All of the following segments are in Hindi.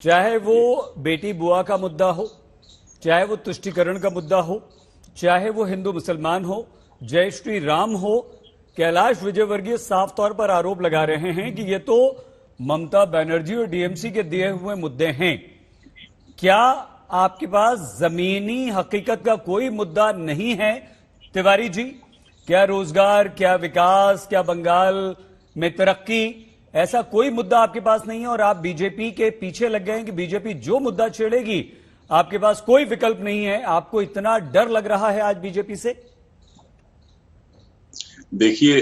चाहे वो बेटी बुआ का मुद्दा हो, चाहे वो तुष्टीकरण का मुद्दा हो, चाहे वो हिंदू मुसलमान हो, जय श्री राम हो, कैलाश विजयवर्गीय साफ तौर पर आरोप लगा रहे हैं कि ये तो ममता बनर्जी और डीएमसी के दिए हुए मुद्दे हैं। क्या आपके पास जमीनी हकीकत का कोई मुद्दा नहीं है तिवारी जी? क्या रोजगार, क्या विकास, क्या बंगाल में तरक्की, ऐसा कोई मुद्दा आपके पास नहीं है और आप बीजेपी के पीछे लग गए हैं कि बीजेपी जो मुद्दा छेड़ेगी आपके पास कोई विकल्प नहीं है? आपको इतना डर लग रहा है आज बीजेपी से? देखिए,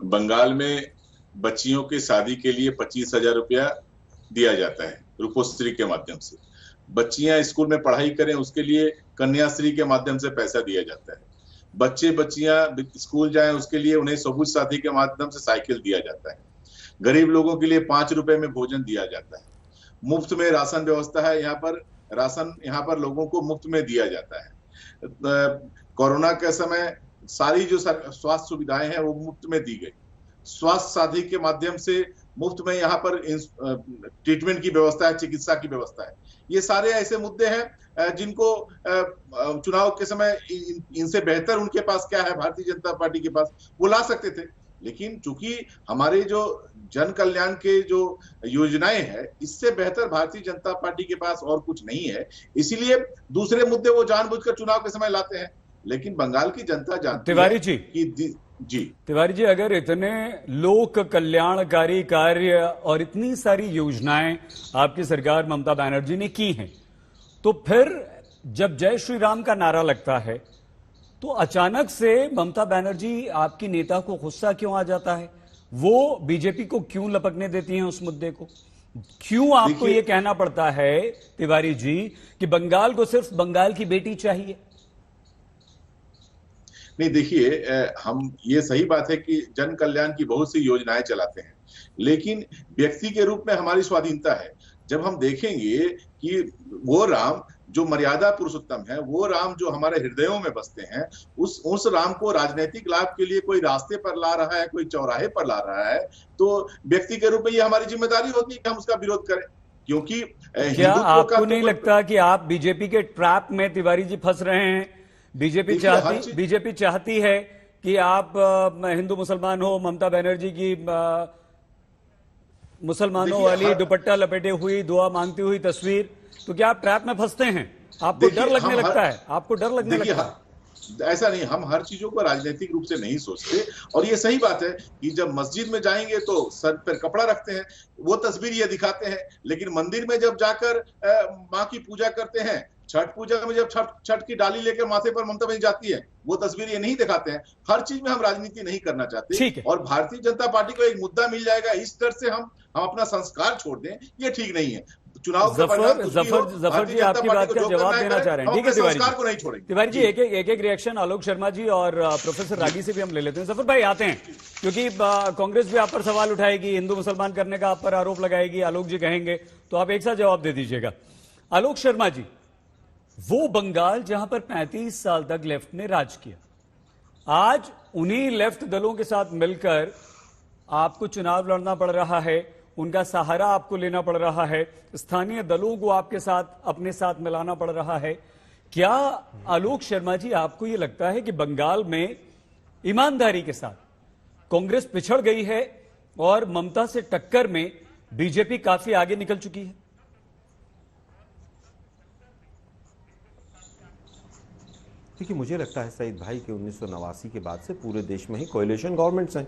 बंगाल में बच्चियों की शादी के लिए 25,000 रुपया दिया जाता है रूपोश्री के माध्यम से। बच्चियां स्कूल में पढ़ाई करें उसके लिए कन्याश्री के माध्यम से पैसा दिया जाता है। बच्चियां स्कूल जाएं उसके लिए उन्हें सबूत साथी के माध्यम से साइकिल दिया जाता है। गरीब लोगों के लिए 5 रुपए में भोजन दिया जाता है। मुफ्त में राशन व्यवस्था है, राशन यहाँ पर लोगों को मुफ्त में दिया जाता है। कोरोना के समय सारी जो स्वास्थ्य सुविधाएं हैं वो मुफ्त में दी गई। स्वास्थ्य साथी के माध्यम से मुफ्त में यहाँ पर ट्रीटमेंट की व्यवस्था है, चिकित्सा की व्यवस्था है। ये सारे ऐसे मुद्दे हैं जिनको चुनाव के समय इनसे बेहतर उनके पास क्या है, भारतीय जनता पार्टी के पास, वो ला सकते थे। लेकिन चूंकि हमारे जो जन कल्याण के जो योजनाएं हैं, इससे बेहतर भारतीय जनता पार्टी के पास और कुछ नहीं है, इसीलिए दूसरे मुद्दे वो जानबूझकर चुनाव के समय लाते हैं। लेकिन बंगाल की जनता जानती तिवारी जी कि जी तिवारी जी, अगर इतने लोक कल्याणकारी कार्य और इतनी सारी योजनाएं आपकी सरकार ममता बनर्जी ने की हैं, तो फिर जब जय श्री राम का नारा लगता है तो अचानक से ममता बनर्जी आपकी नेता को गुस्सा क्यों आ जाता है? वो बीजेपी को क्यों लपकने देती हैं उस मुद्दे को? क्यों आपको ये कहना पड़ता है तिवारी जी कि बंगाल को सिर्फ बंगाल की बेटी चाहिए? नहीं, देखिए, हम ये सही बात है कि जन कल्याण की बहुत सी योजनाएं चलाते हैं, लेकिन व्यक्ति के रूप में हमारी स्वाधीनता है। जब हम देखेंगे कि वो राम जो मर्यादा पुरुषोत्तम है, वो राम जो हमारे हृदयों में बसते हैं, उस राम को राजनीतिक लाभ के लिए कोई रास्ते पर ला रहा है, कोई चौराहे पर ला रहा है, तो व्यक्ति के रूप में ये हमारी जिम्मेदारी होती है कि हम उसका विरोध करें। क्योंकि क्या आपको नहीं लगता कि आप बीजेपी के ट्रैप में तिवारी जी फंस रहे हैं? बीजेपी चाहती है कि आप हिंदू मुसलमान हो, ममता बनर्जी की मुसलमानों वाली दुपट्टा लपेटे हुई दुआ मांगती हुई तस्वीर, तो क्या आप ट्रैप में फंसते हैं? आपको डर लगने लगता है? आपको डर लगने लगता है? ऐसा नहीं, हम हर चीजों को राजनीतिक रूप से नहीं सोचते। और ये सही बात है कि जब मस्जिद में जाएंगे तो सर पर कपड़ा रखते हैं, वो तस्वीर ये दिखाते हैं। लेकिन मंदिर में जब जाकर माँ की पूजा करते हैं, छठ पूजा में जब छठ की डाली लेकर माथे पर ममता बन जाती है, वो तस्वीर ये नहीं दिखाते हैं। हर चीज में हम राजनीति नहीं करना चाहते। और भारतीय जनता पार्टी को एक मुद्दा मिल जाएगा, इस डर से हम अपना संस्कार छोड़ दें, ये ठीक नहीं है। चुनाव जफर जी आपकी बात का जवाब देना चाह रहे हैं, ठीक है तिवारी जी? को नहीं छोड़ेंगे। तिवारी जी, एक रिएक्शन आलोक शर्मा जी और प्रोफेसर रागी से भी हम ले लेते हैं। जफर भाई आते हैं, क्योंकि कांग्रेस भी आप पर सवाल उठाएगी, हिंदू मुसलमान करने का आप पर आरोप लगाएगी, आलोक जी कहेंगे, तो आप एक साथ जवाब दे दीजिएगा। आलोक शर्मा जी, वो बंगाल जहां पर 35 साल तक लेफ्ट ने राज किया, आज उन्हीं लेफ्ट दलों के साथ मिलकर आपको चुनाव लड़ना पड़ रहा है, उनका सहारा आपको लेना पड़ रहा है, स्थानीय दलों को आपके साथ अपने साथ मिलाना पड़ रहा है। क्या आलोक शर्मा जी आपको यह लगता है कि बंगाल में ईमानदारी के साथ कांग्रेस पिछड़ गई है और ममता से टक्कर में बीजेपी काफी आगे निकल चुकी है? देखिए, मुझे लगता है सईद भाई कि 1989 के बाद से पूरे देश में ही कोएलिशन गवर्नमेंट्स हैं।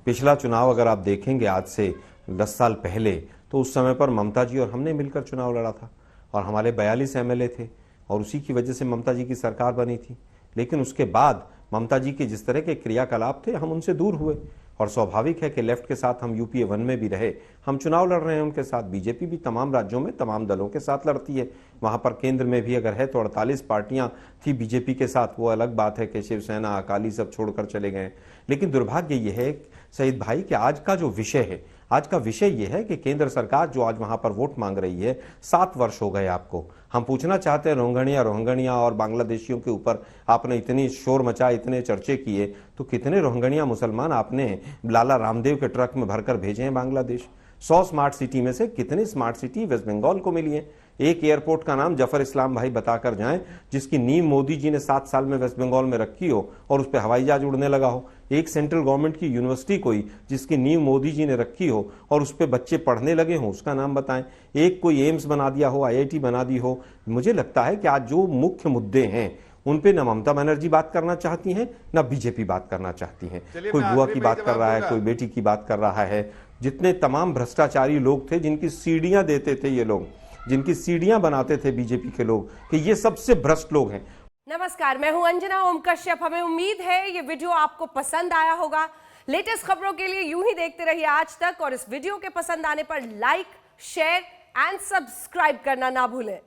पिछला चुनाव अगर आप देखेंगे आज से 10 साल पहले, तो उस समय पर ममता जी और हमने मिलकर चुनाव लड़ा था और हमारे 42 एमएलए थे और उसी की वजह से ममता जी की सरकार बनी थी। लेकिन उसके बाद ममता जी के जिस तरह के क्रियाकलाप थे, हम उनसे दूर हुए और स्वाभाविक है कि लेफ्ट के साथ हम यूपीए 1 में भी रहे, हम चुनाव लड़ रहे हैं उनके साथ। बीजेपी भी तमाम राज्यों में तमाम दलों के साथ लड़ती है, वहां पर केंद्र में भी अगर है तो 48 पार्टियां थी बीजेपी के साथ। वो अलग बात है कि शिवसेना अकाली सब छोड़कर चले गए। लेकिन दुर्भाग्य यह है सईद भाई कि आज का जो विषय है, आज का विषय यह है कि केंद्र सरकार जो आज वहां पर वोट मांग रही है, 7 वर्ष हो गए आपको। हम पूछना चाहते हैं, रोहिंग्या और बांग्लादेशियों के ऊपर आपने इतनी शोर मचाए, इतने चर्चे किए, तो कितने रोहिंग्या मुसलमान आपने लाला रामदेव के ट्रक में भरकर भेजे हैं बांग्लादेश? 100 स्मार्ट सिटी में से कितनी स्मार्ट सिटी वेस्ट बंगाल को मिली है? एक एयरपोर्ट का नाम जफर इस्लाम भाई बताकर जाएं जिसकी नींव मोदी जी ने 7 साल में वेस्ट बंगाल में रखी हो और उस पर हवाई जहाज उड़ने लगा हो। एक सेंट्रल गवर्नमेंट की यूनिवर्सिटी कोई जिसकी नींव मोदी जी ने रखी हो और उस पर बच्चे पढ़ने लगे हो, उसका नाम बताएं। एक कोई एम्स बना दिया हो, IIT बना दी हो। मुझे लगता है कि आज जो मुख्य मुद्दे हैं उन पे न ममता बनर्जी बात करना चाहती हैं न बीजेपी बात करना चाहती हैं। कोई बुआ की बात कर रहा है, कोई बेटी की बात कर रहा है। जितने तमाम भ्रष्टाचारी लोग थे जिनकी सीढ़ियां देते थे ये लोग, जिनकी सीढ़ियां बनाते थे बीजेपी के लोग, कि ये सबसे भ्रष्ट लोग हैं। नमस्कार, मैं हूं अंजना ओम कश्यप। हमें उम्मीद है ये वीडियो आपको पसंद आया होगा। लेटेस्ट खबरों के लिए यूं ही देखते रहिए आज तक और इस वीडियो के पसंद आने पर लाइक, शेयर एंड सब्सक्राइब करना ना भूलें।